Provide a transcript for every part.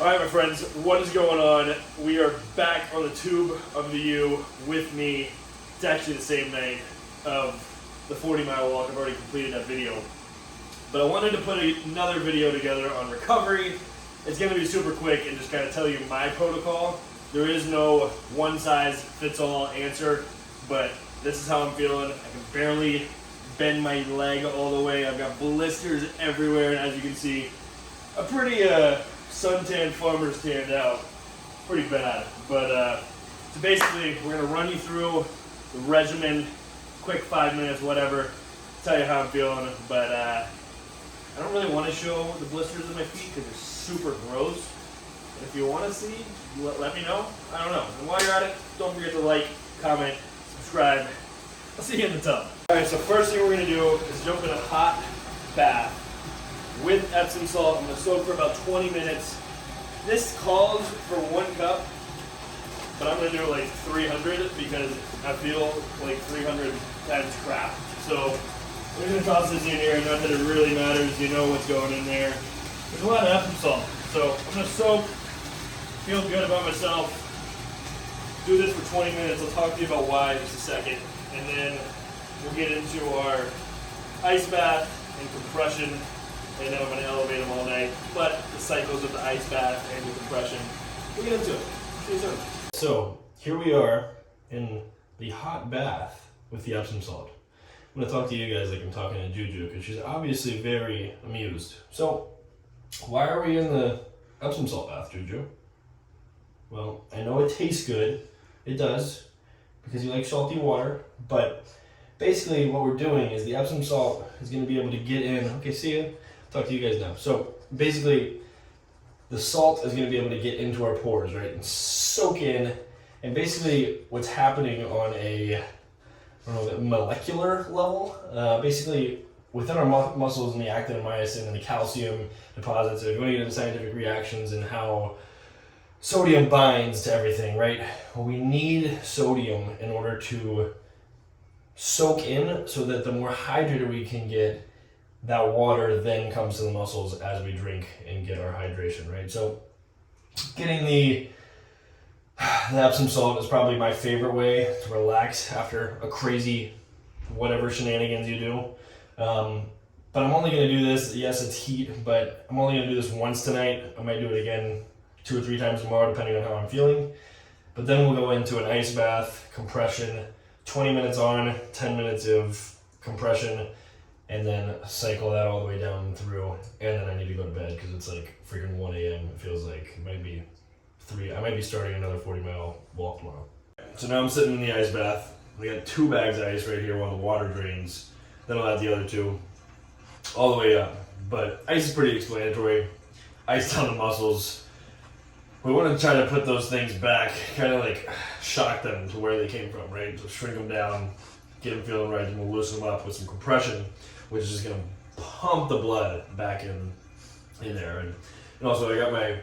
Alright my friends, what is going on? We are back on the tube of the U with me. It's actually the same night of the 40-mile walk. I've already completed that video. But I wanted to put another video together on recovery. It's going to be super quick and just kind of tell you my protocol. There is no one-size-fits-all answer, but this is how I'm feeling. I can barely bend my leg all the way. I've got blisters everywhere, and as you can see, a pretty suntan farmer's tanned out. Pretty bad. But so basically, we're going to run you through the regimen, quick 5 minutes, whatever, tell you how I'm feeling. But I don't really want to show the blisters on my feet because they're super gross. And if you want to see, let me know. I don't know. And while you're at it, don't forget to like, comment, subscribe. I'll see you in the tub. Alright, so first thing we're going to do is jump in a hot bath with Epsom salt. I'm going to soak for about 20 minutes. This calls for 1 cup, but I'm going to do like 300 because I feel like 300 times crap. So we're going to toss this in here. Not that it really matters. You know what's going in there. There's a lot of Epsom salt. So I'm going to soak, feel good about myself, do this for 20 minutes. I'll talk to you about why in just a second. And then we'll get into our ice bath and compression. And then I'm going to elevate them all night. But the cycles of the ice bath and the compression, we'll get into it. See you soon. So here we are in the hot bath with the Epsom salt. I'm going to talk to you guys like I'm talking to Juju because she's obviously very amused. So why are we in the Epsom salt bath, Juju? Well, I know it tastes good. It does because you like salty water. But basically what we're doing is the Epsom salt is going to be able to get in. Okay, see you. Talk to you guys now. So basically, the salt is going to be able to get into our pores, right, and soak in. And basically, what's happening on a molecular level, basically within our muscles and the actin and myosin and the calcium deposits, if you want to get into scientific reactions and how sodium binds to everything, right? Well, we need sodium in order to soak in so that the more hydrated we can get, that water then comes to the muscles as we drink and get our hydration, right? So getting the Epsom salt is probably my favorite way to relax after a crazy whatever shenanigans you do. But I'm only going to do this, yes, it's heat, but I'm only going to do this once tonight. I might do it again 2 or 3 times tomorrow, depending on how I'm feeling. But then we'll go into an ice bath, compression, 20 minutes on, 10 minutes of compression, and then cycle that all the way down through, and then I need to go to bed because it's like freaking 1 a.m. It feels like it might be 3. I might be starting another 40-mile walk tomorrow. So now I'm sitting in the ice bath. We got 2 bags of ice right here while the water drains. Then I'll add the other 2 all the way up. But ice is pretty explanatory. Ice down the muscles. We want to try to put those things back, kind of like shock them to where they came from, right? So shrink them down, get them feeling right, and we'll loosen them up with some compression, which is just going to pump the blood back in there. And also I got my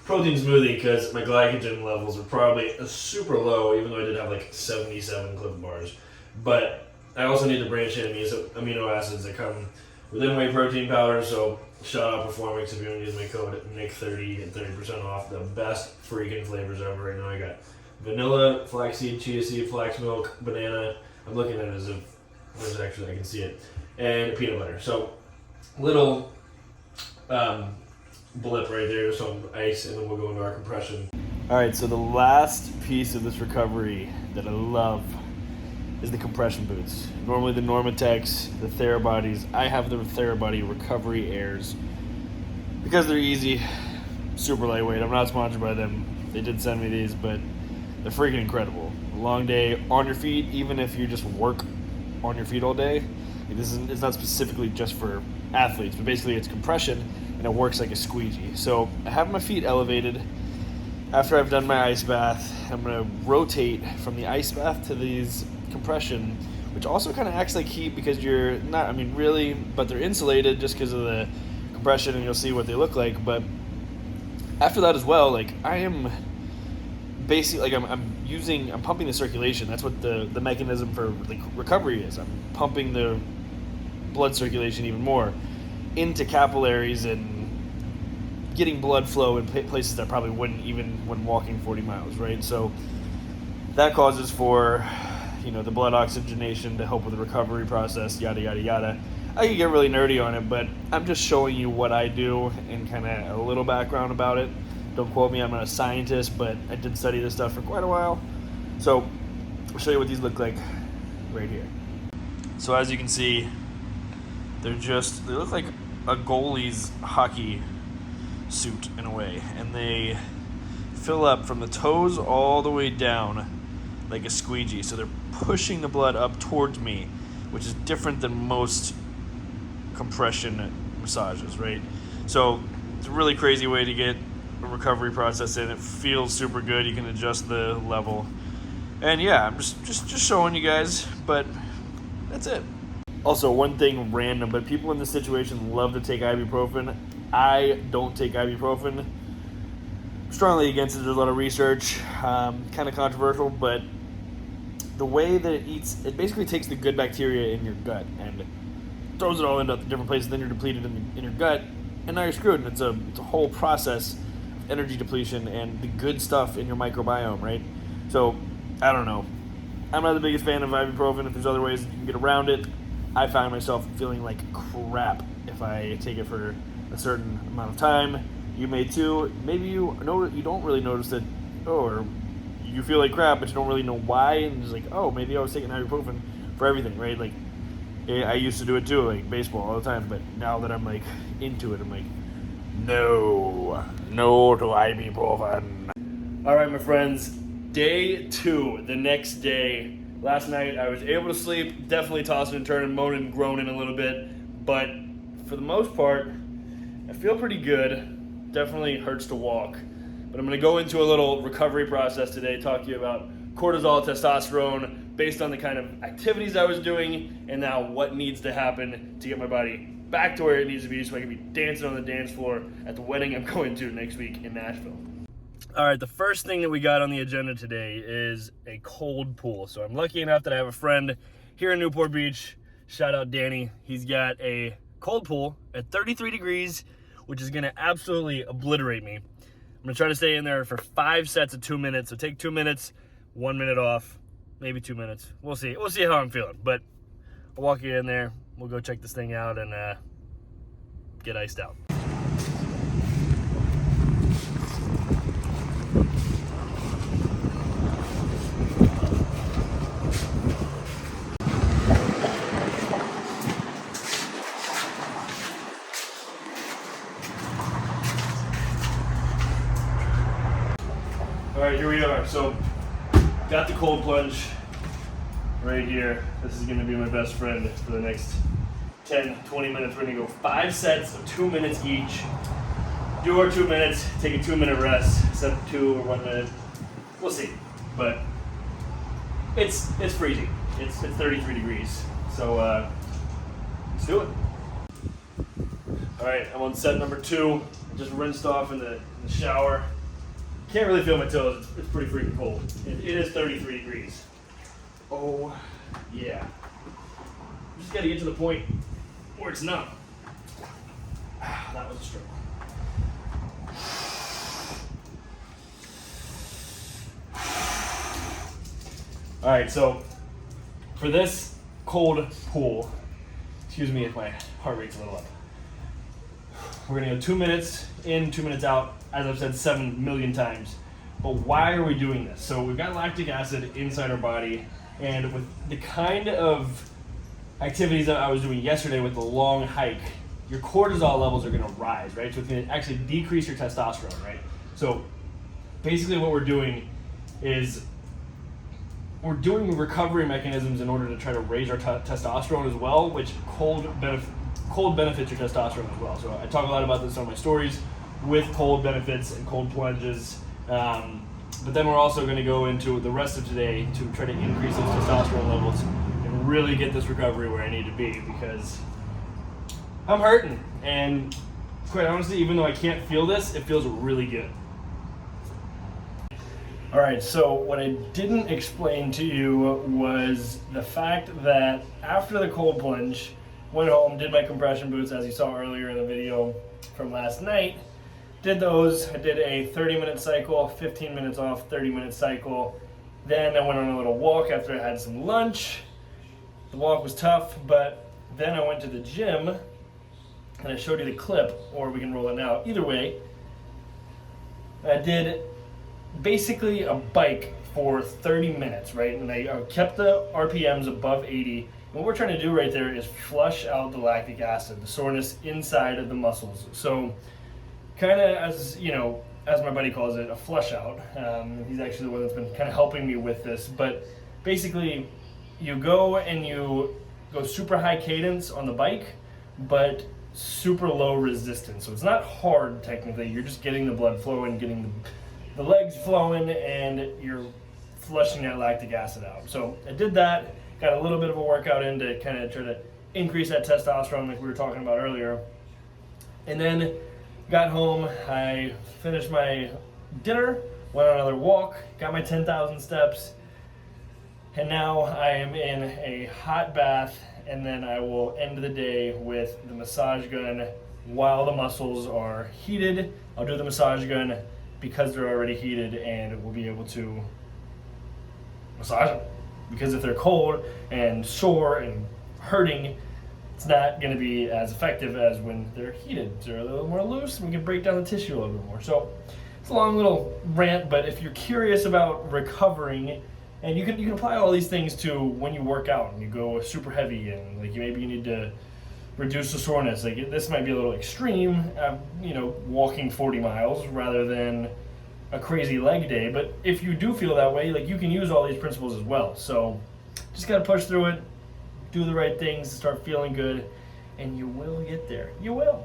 protein smoothie because my glycogen levels are probably super low, even though I did have like 77 Clif bars. But I also need to branch in amino acids that come within whey protein powder. So shout out Performix if you want to use my code NICK30 and 30% off. The best freaking flavors ever right now. I got vanilla, flaxseed, chia seed, flax milk, banana. I'm looking at it as if there's actually I can see it. And peanut butter. So little blip right there, some ice, and then we'll go into our compression. Alright, so the last piece of this recovery that I love is the compression boots. Normally the Normatex, the Therabodies. I have the Therabody Recovery Airs because they're easy, super lightweight. I'm not sponsored by them. They did send me these, but they're freaking incredible. A long day on your feet, even if you just work on your feet all day. It's not specifically just for athletes, but basically it's compression and it works like a squeegee. So I have my feet elevated. After I've done my ice bath, I'm going to rotate from the ice bath to these compression, which also kind of acts like heat because you're not, really, but they're insulated just because of the compression, and you'll see what they look like. But after that as well, like I am basically, like I'm pumping the circulation. That's what the mechanism for like recovery is. I'm pumping the blood circulation even more into capillaries and getting blood flow in places that probably wouldn't even when walking 40 miles, right? So that causes for, the blood oxygenation to help with the recovery process, yada, yada, yada. I could get really nerdy on it, but I'm just showing you what I do and kind of a little background about it. Don't quote me, I'm not a scientist, but I did study this stuff for quite a while. So I'll show you what these look like right here. So as you can see, they look like a goalie's hockey suit in a way, and they fill up from the toes all the way down like a squeegee. So they're pushing the blood up towards me, which is different than most compression massages, right? So it's a really crazy way to get a recovery process in. It feels super good. You can adjust the level, and yeah, I'm just showing you guys, but that's it. Also, one thing random, but people in this situation love to take ibuprofen. I don't take ibuprofen. Strongly against it. There's a lot of research, kind of controversial, but the way that it basically takes the good bacteria in your gut and throws it all into different places. Then you're depleted in your gut, and now you're screwed. And it's a whole process of energy depletion and the good stuff in your microbiome, right? So I don't know. I'm not the biggest fan of ibuprofen. If there's other ways you can get around it, I find myself feeling like crap if I take it for a certain amount of time. You may too. Maybe you don't really notice it, or you feel like crap, but you don't really know why, and it's like, oh, maybe I was taking ibuprofen for everything, right? Like, I used to do it too, like baseball all the time, but now that I'm like into it, I'm like, no to ibuprofen. All right, my friends, day 2, the next day. Last night I was able to sleep, definitely tossing and turning, moaning and groaning a little bit, but for the most part, I feel pretty good. Definitely hurts to walk. But I'm going to go into a little recovery process today, talk to you about cortisol, testosterone, based on the kind of activities I was doing, and now what needs to happen to get my body back to where it needs to be so I can be dancing on the dance floor at the wedding I'm going to next week in Nashville. All right, the first thing that we got on the agenda today is a cold pool. So I'm lucky enough that I have a friend here in Newport Beach. Shout out Danny. He's got a cold pool at 33 degrees, which is going to absolutely obliterate me. I'm going to try to stay in there for 5 sets of 2 minutes. So take 2 minutes, 1 minute off, maybe 2 minutes. We'll see. We'll see how I'm feeling. But I'll walk you in there. We'll go check this thing out and get iced out. All right, here we are. So, got the cold plunge right here. This is going to be my best friend for the next 10, 20 minutes. We're going to go 5 sets of 2 minutes each. Do our 2 minutes, take a 2-minute rest, set 2 or 1 minute. We'll see. But it's freezing. It's 33 degrees. So let's do it. All right, I'm on set number 2. Just rinsed off in the shower. Can't really feel my toes. It's pretty freaking cold. It is 33 degrees. Oh, yeah. Just got to get to the point where it's numb. That was a struggle. All right, so for this cold pool, excuse me if my heart rate's a little up. We're gonna go 2 minutes in, 2 minutes out, as I've said 7 million times. But why are we doing this? So we've got lactic acid inside our body, and with the kind of activities that I was doing yesterday with the long hike, your cortisol levels are gonna rise, right? So it's gonna actually decrease your testosterone, right? So basically what we're doing is we're doing recovery mechanisms in order to try to raise our testosterone as well, which cold benefits your testosterone as well. So I talk a lot about this on my stories with cold benefits and cold plunges. But then we're also going to go into the rest of today to try to increase those testosterone levels and really get this recovery where I need to be, because I'm hurting. And quite honestly, even though I can't feel this, it feels really good. All right, so what I didn't explain to you was the fact that after the cold plunge, went home, did my compression boots as you saw earlier in the video from last night, did those. I did a 30-minute cycle, 15 minutes off, 30-minute cycle. Then I went on a little walk after I had some lunch. The walk was tough, but then I went to the gym, and I showed you the clip, or we can roll it now. Either way, I did basically a bike for 30 minutes, right? And I kept the RPMs above 80. And what we're trying to do right there is flush out the lactic acid, the soreness inside of the muscles. So kind of, as you know, as my buddy calls it, a flush out. He's actually the one that's been kind of helping me with this. But basically, you go and you go super high cadence on the bike, but super low resistance. So it's not hard technically. You're just getting the blood flowing, getting the legs flowing, and you're flushing that lactic acid out. So I did that, got a little bit of a workout in to kind of try to increase that testosterone like we were talking about earlier. And then got home, I finished my dinner, went on another walk, got my 10,000 steps, and now I am in a hot bath, and then I will end the day with the massage gun while the muscles are heated. I'll do the massage gun because they're already heated, and we'll be able to massage them. Because if they're cold and sore and hurting, it's not going to be as effective as when they're heated. They're a little more loose, and we can break down the tissue a little bit more. So it's a long little rant, but if you're curious about recovering, and you can apply all these things to when you work out and you go super heavy, and like maybe you need to reduce the soreness. Like this might be a little extreme, walking 40 miles rather than a crazy leg day. But if you do feel that way, like you can use all these principles as well. So just gotta push through it, do the right things, start feeling good, and you will get there. You will.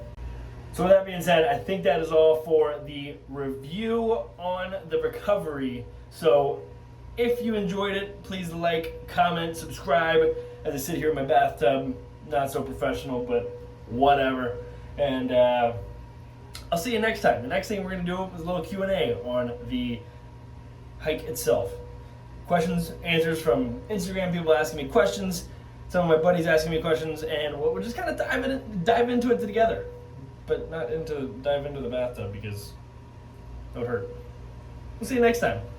So with that being said, I think that is all for the review on the recovery. So if you enjoyed it, please like, comment, subscribe as I sit here in my bathtub. Not so professional, but whatever. And I'll see you next time. The next thing we're going to do is a little Q&A on the hike itself. Questions, answers from Instagram, people asking me questions, some of my buddies asking me questions, and we'll just kind of dive into it together. But not dive into the bathtub because that would hurt. We'll see you next time.